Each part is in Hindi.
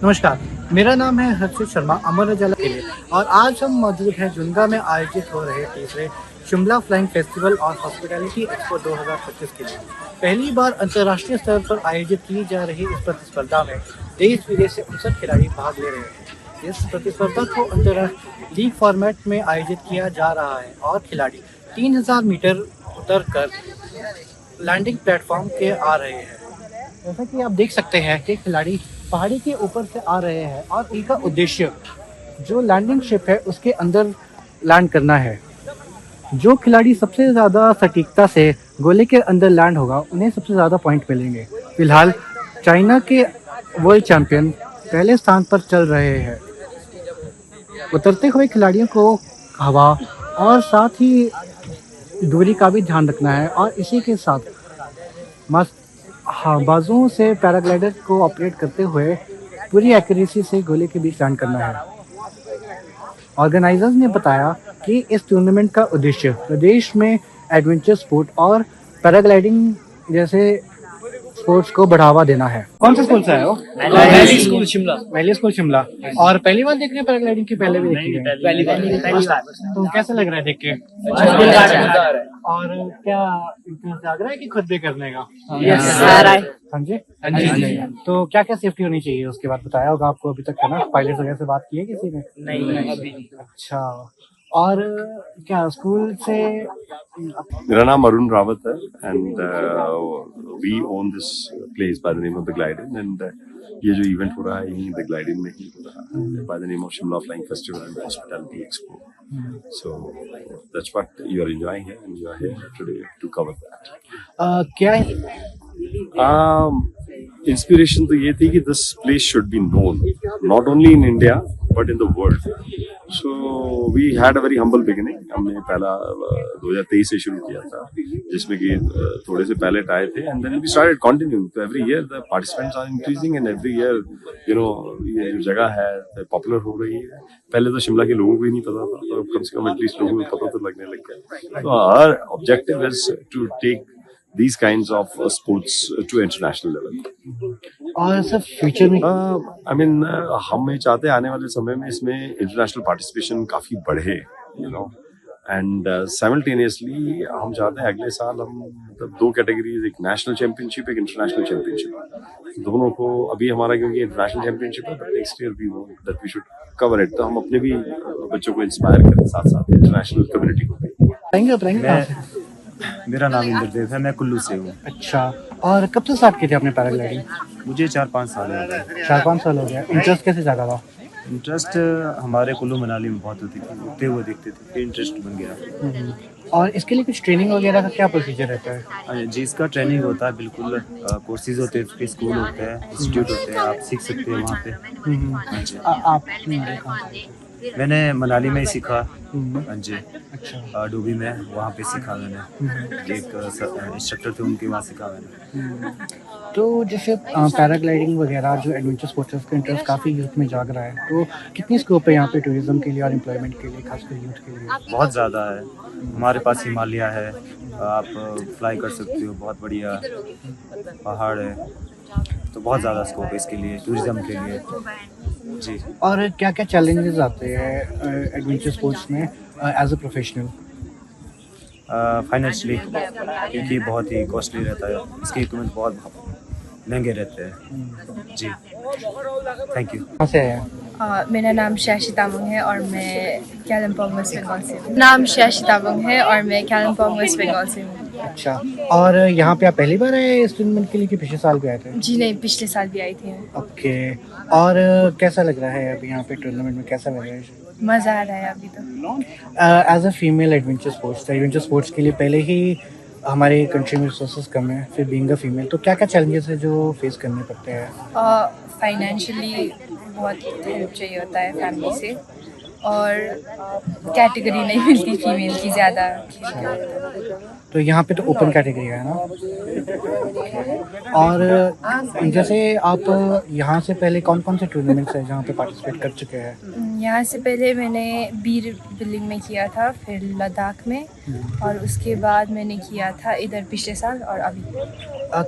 नमस्कार, मेरा नाम है हर्षित शर्मा अमर उजाला के लिए और आज हम मौजूद हैं जुन्गा में आयोजित हो रहे तीसरे शिमला फ्लाइंग फेस्टिवल और हॉस्पिटैलिटी एक्सपो 2025 के लिए। पहली बार अंतर्राष्ट्रीय स्तर पर आयोजित की जा रही इस प्रतिस्पर्धा में देश विदेश से 59 खिलाड़ी भाग ले रहे हैं। इस प्रतिस्पर्धा को अंतर्राष्ट्रीय लीग फॉर्मेट में आयोजित किया जा रहा है और खिलाड़ी 3000 मीटर उतर कर लैंडिंग प्लेटफॉर्म के आ रहे हैं। जैसा कि आप देख सकते हैं कि खिलाड़ी पहाड़ी के ऊपर से आ रहे हैं और इनका उद्देश्य जो लैंडिंग शिप है उसके अंदर लैंड करना है। जो खिलाड़ी सबसे ज़्यादा सटीकता से गोले के अंदर लैंड होगा उन्हें सबसे ज़्यादा पॉइंट मिलेंगे। फिलहाल चाइना के वर्ल्ड चैंपियन पहले स्थान पर चल रहे हैं। उतरते हुए खिलाड़ियों को हवा और साथ ही दूरी का भी ध्यान रखना है और इसी के साथ मस्त बाजुओं से पैराग्लाइडर को ऑपरेट करते हुए पूरी एक्यूरेसी से गोले के बीच लैंड करना है। ऑर्गेनाइजर्स ने बताया कि इस टूर्नामेंट का उद्देश्य प्रदेश में एडवेंचर स्पोर्ट और पैराग्लाइडिंग जैसे स्पोर्ट्स को बढ़ावा देना है। कौन सा स्कूल से आए हो? Valley school Shimla. Valley school Shimla. और पहली बार देख रहे हैं पैराग्लाइडिंग की? पहले भी देखी है? पहली बार। तो कैसा लग रहा है देख के? और क्या इंटरेस्ट जाग रहा है कि खुद भी करने का? हाँ जी। तो क्या क्या सेफ्टी होनी चाहिए उसके बाद बताया होगा आपको अभी तक, है ना? पायलट वगैरह से बात की है किसी ने? नहीं अभी। अच्छा, और क्या स्कूल से? मेरा नाम अरुण रावत है and we own this place by the name of the Gliden and ये जो इवेंट हो रहा है यहीं द ग्लाइडन में ही हो रहा है bye the name of Shimla flying festival and hospitality expo. So that's what you are enjoying here and you are here today to cover that. क्या इंस्पिरेशन तो ये थी कि this place should be known not only in India but in the world. So we had a very humble beginning. हमने पहला 2023 से शुरू किया था जिसमें कि थोड़े से पायलट आए थे and then we started continuing. तो every year the participants are increasing and every year you know ये जो जगह है पॉपुलर हो रही है. पहले तो शिमला के लोगों को ही नहीं पता था, तो कम से कम एटलीस्ट लोगों को पता तो लगने लग गया. तो our objective is to take these kinds of sports to international level. और सब फ्यूचर में I mean हम ये चाहते हैं आने वाले समय में इसमें इंटरनेशनल पार्टिसिपेशन काफी बढ़े, you know, and simultaneously हम चाहते हैं अगले साल हम मतलब 2 कैटेगरीज, एक नेशनल चैंपियनशिप एक इंटरनेशनल चैंपियनशिप, दोनों को अभी हमारा क्योंकि इंटरनेशनल चैंपियनशिप है but next year we want that we should cover it. तो हम अपने भी बच्चों को इंस्पायर करें साथ साथ इंटरनेशनल कम्युनिटी को भी. बताएंगे मेरा नाम इंद्रदेव है, मैं कुल्लू से हूँ. अच्छा, और कब से स्टार्ट किए थे आपने पैराग्लाइडिंग? मुझे 4-5 साल हो गए. 4-5 साल हो गया. इंटरेस्ट कैसे जागा था? इंटरेस्ट हमारे कुल्लू मनाली में बहुत होती थी, उठते हुए देखते थे, फिर इंटरेस्ट बन गया. और इसके लिए कुछ ट्रेनिंग वगैरह का क्या प्रोसीजर रहता है? जी, इसका ट्रेनिंग होता है बिल्कुल. कोर्सेज होते हैं, उसके स्कूल होते हैं, इंस्टीट्यूट होते हैं, आप सीख सकते हैं वहाँ पे. आप मैंने मनाली में ही सीखा. हाँ जी. अच्छा. डूबी में वहाँ पे सीखा मैंने. एक इंस्ट्रक्टर थे उनके वहाँ सीखा मैंने. तो जैसे पैराग्लाइडिंग वगैरह जो एडवेंचर स्पोर्ट्स है उसका इंटरेस्ट काफ़ी यूथ में जाग रहा है, तो कितनी स्कोप है यहाँ पे टूरिज्म के लिए और एम्प्लॉयमेंट के लिए, खासकर यूथ के लिए? बहुत ज़्यादा है. हमारे पास हिमालय है, आप फ्लाई कर सकते हो, बहुत बढ़िया पहाड़ है, तो बहुत ज़्यादा स्कोप है इसके लिए, टूरिज्म के लिए. जी. और क्या क्या चैलेंजेस आते हैं एडवेंचर स्पोर्ट्स में एज अ प्रोफेशनल? फाइनेंशियली क्योंकि बहुत ही कॉस्टली रहता है, इसके इक्विपमेंट बहुत महंगे रहते हैं. जी. Thank you. कहाँ से आए? मेरा नाम शैशी तामुंग है और मैं कालिम्पोंग वेस्ट बंगाल से हूँ. नाम शैशी तामुंग है और मैं कालिम्पोंग वेस्ट बंगाल से हूँ. अच्छा, और यहाँ पे आप पहली बार आए इस टूर्नामेंट के लिए कि पिछले साल भी आए थे? जी नहीं, पिछले साल भी आई थी. ओके, और कैसा लग रहा है अभी यहाँ पे टूर्नामेंट में, कैसा लग रहा है? मज़ा आ रहा है अभी तो. As a female adventure sports के लिए पहले ही हमारे कंट्री में रिसोर्सेज कम है, फिर बीइंग अ फीमेल तो क्या क्या चैलेंजेस है जो फेस करने पड़ते हैं? फाइनेंशियली बहुत हेल्प चाहिए होता है फैमिली से, और कैटेगरी नहीं मिलती फीमेल की ज़्यादा. तो यहाँ पे तो ओपन कैटेगरी है ना? और जैसे आप यहाँ से पहले कौन कौन से टूर्नामेंट्स हैं जहाँ पे पार्टिसिपेट कर चुके हैं? यहाँ से पहले मैंने बीर बिलिंग में किया था, फिर लद्दाख में, और उसके बाद मैंने किया था इधर पिछले साल और अभी.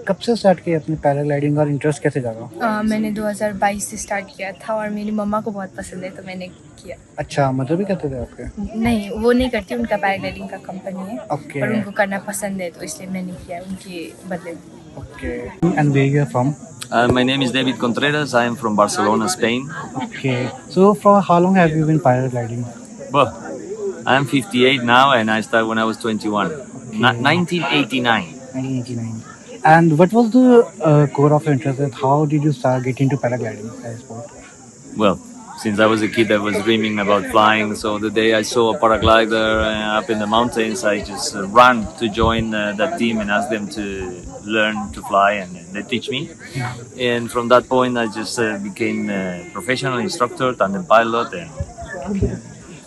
कब से स्टार्ट किया अपनी पैराग्लाइडिंग और इंटरेस्ट कैसे जागा? मैंने 2022 से स्टार्ट किया था और मेरी मम्मा को बहुत पसंद है तो मैंने किया। अच्छा, मदर भी करते थे आपके? नहीं, वो नहीं करती, उनका पैराग्लाइडिंग का कंपनी है ओके पर उनको करना पसंद है तो इसलिए मैंने किया उनके बदले में। Okay. And where you are from? My name is David Contreras. I am from Barcelona, Spain. Okay. So for how long have you been paragliding? Well, I am 58 now and I started when I was 21. 1989. 1989. And what was the core of your interest? And how did you start getting into paragliding as a sport? Well, since I was a kid, I was dreaming about flying. So the day I saw a paraglider up in the mountains, I just ran to join that team and ask them to learn to fly, and they teach me. And from that point, I just became a professional instructor, tandem pilot,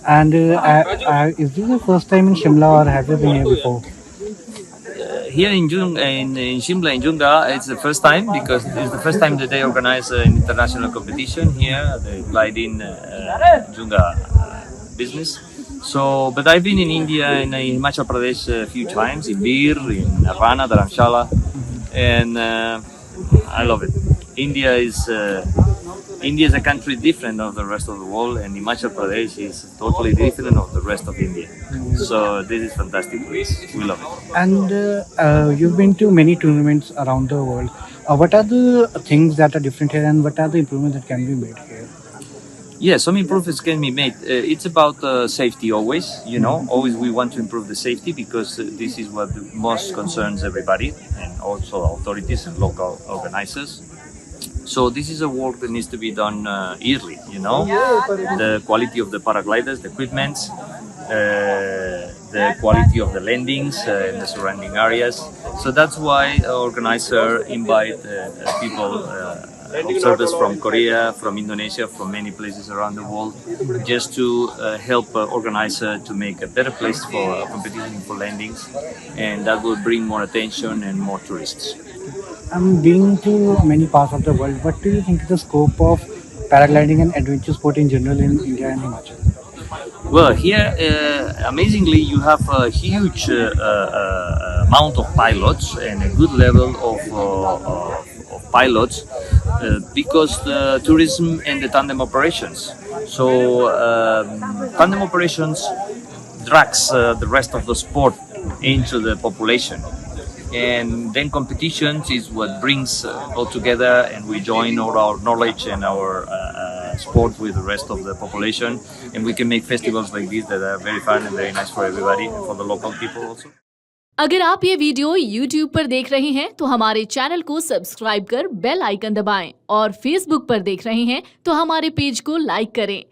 And is this the first time in Shimla or have you been here before? here in Shimla, in Junga, it's the first time because it's the first time that they organize an international competition here, the gliding Junga business. So, but I've been in India, in Himachal Pradesh a few times, in Bir, in Arana, Dharamshala, and I love it. India is a country different of the rest of the world, and Himachal Pradesh is totally different of the rest of India. So this is fantastic place. We love it. And you've been to many tournaments around the world. What are the things that are different here, and what are the improvements that can be made here? Yeah, some improvements can be made. It's about safety always, you know. Always we want to improve the safety because this is what the most concerns everybody and also authorities and local organizers. So this is a work that needs to be done yearly, you know. The quality of the paragliders, the equipments, the quality of the landings in the surrounding areas. So that's why the organizer invite people, observers from Korea, from Indonesia, from many places around the world, just to help organizer to make a better place for competition for landings, and that will bring more attention and more tourists. I'm being to many parts of the world. What do you think is the scope of paragliding and adventure sport in general in India and Himachal? Well, here, amazingly, you have a huge amount of pilots and a good level of pilots because the tourism and the tandem operations. So, tandem operations drags the rest of the sport into the population. And then competitions is what brings all together, and we join all our knowledge and our sport with the rest of the population, and we can make festivals like this that are very fun and very nice for everybody and for the local people also. अगर आप ये वीडियो YouTube पर देख रहे हैं तो हमारे चैनल को सब्सक्राइब कर बेल आइकन दबाएं और Facebook पर देख रहे हैं तो हमारे पेज को लाइक करें।